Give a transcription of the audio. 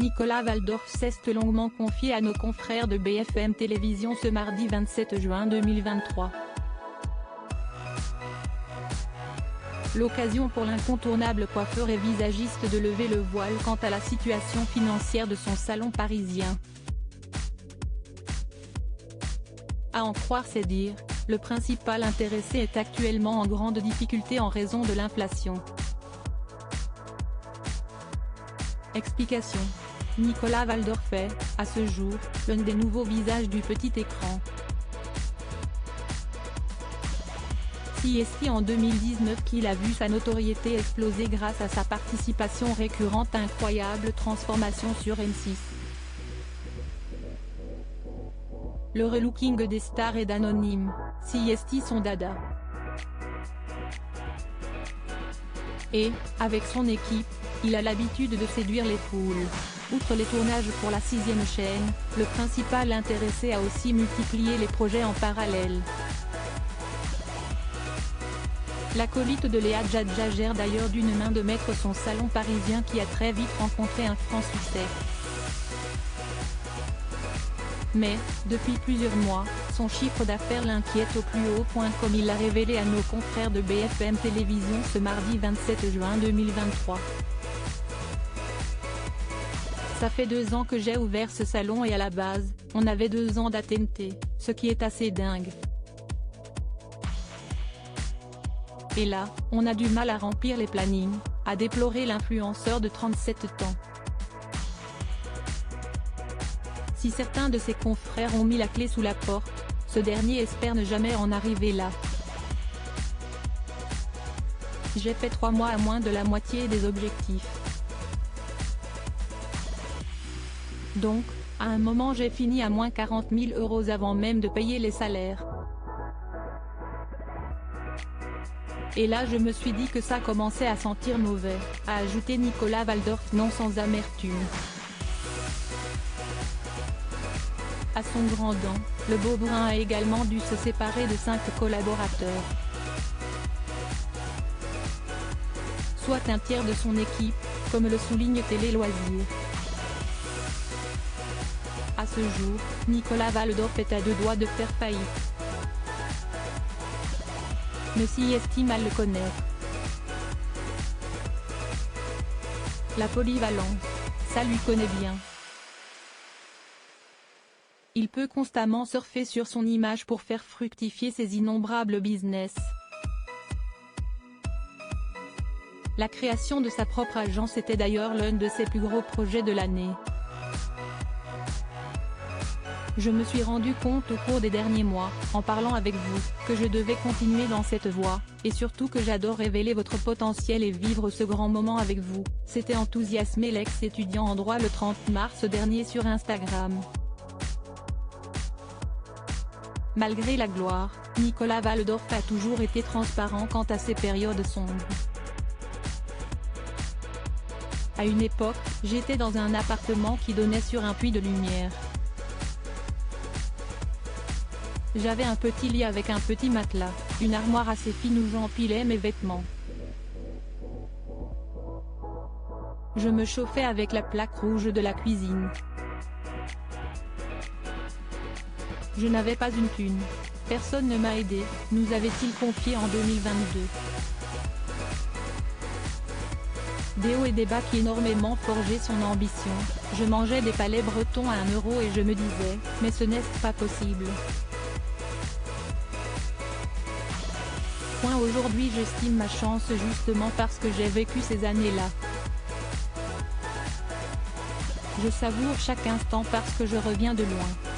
Nicolas Waldorf s'est longuement confié à nos confrères de BFM Télévision ce mardi 27 juin 2023. L'occasion pour l'incontournable coiffeur et visagiste de lever le voile quant à la situation financière de son salon parisien. À en croire ses dires, le principal intéressé est actuellement en grande difficulté en raison de l'inflation. Explication. Nicolas Waldorf est, à ce jour, l'un des nouveaux visages du petit écran. C'est en 2019 qu'il a vu sa notoriété exploser grâce à sa participation récurrente à Incroyable Transformation sur M6. Le relooking des stars et d'anonymes, c'est son dada. Et, avec son équipe, il a l'habitude de séduire les foules. Outre les tournages pour la 6e chaîne, le principal intéressé a aussi multiplié les projets en parallèle. L'acolyte de Léa Djadja gère d'ailleurs d'une main de maître son salon parisien qui a très vite rencontré un franc succès. Mais, depuis plusieurs mois, son chiffre d'affaires l'inquiète au plus haut point comme il l'a révélé à nos confrères de BFM Télévision ce mardi 27 juin 2023. Ça fait 2 ans que j'ai ouvert ce salon et à la base, on avait 2 ans d'ancienneté, ce qui est assez dingue. Et là, on a du mal à remplir les plannings, a déploré l'influenceur de 37 ans. Si certains de ses confrères ont mis la clé sous la porte, ce dernier espère ne jamais en arriver là. J'ai fait 3 mois à moins de la moitié des objectifs. Donc, à un moment j'ai fini à moins 40 000 € avant même de payer les salaires. Et là je me suis dit que ça commençait à sentir mauvais, a ajouté Nicolas Waldorf non sans amertume. À son grand dam, le Beaubrun a également dû se séparer de 5 collaborateurs. Soit un tiers de son équipe, comme le souligne Télé Loisirs. À ce jour, Nicolas Waldorf est à 2 doigts de faire faillite. Mais s'y estime à le connaître. La polyvalence, ça lui connaît bien. Il peut constamment surfer sur son image pour faire fructifier ses innombrables business. La création de sa propre agence était d'ailleurs l'un de ses plus gros projets de l'année. Je me suis rendu compte au cours des derniers mois, en parlant avec vous, que je devais continuer dans cette voie, et surtout que j'adore révéler votre potentiel et vivre ce grand moment avec vous, s'était enthousiasmé l'ex-étudiant en droit le 30 mars dernier sur Instagram. Malgré la gloire, Nicolas Waldorf a toujours été transparent quant à ses périodes sombres. À une époque, j'étais dans un appartement qui donnait sur un puits de lumière. J'avais un petit lit avec un petit matelas, une armoire assez fine où j'empilais mes vêtements. Je me chauffais avec la plaque rouge de la cuisine. Je n'avais pas une thune. Personne ne m'a aidé, nous avait-il confié en 2022. Des hauts et des bas qui énormément forgé son ambition. Je mangeais des palais bretons à 1 € et je me disais, mais ce n'est pas possible. Aujourd'hui j'estime ma chance justement parce que j'ai vécu ces années-là. Je savoure chaque instant parce que je reviens de loin.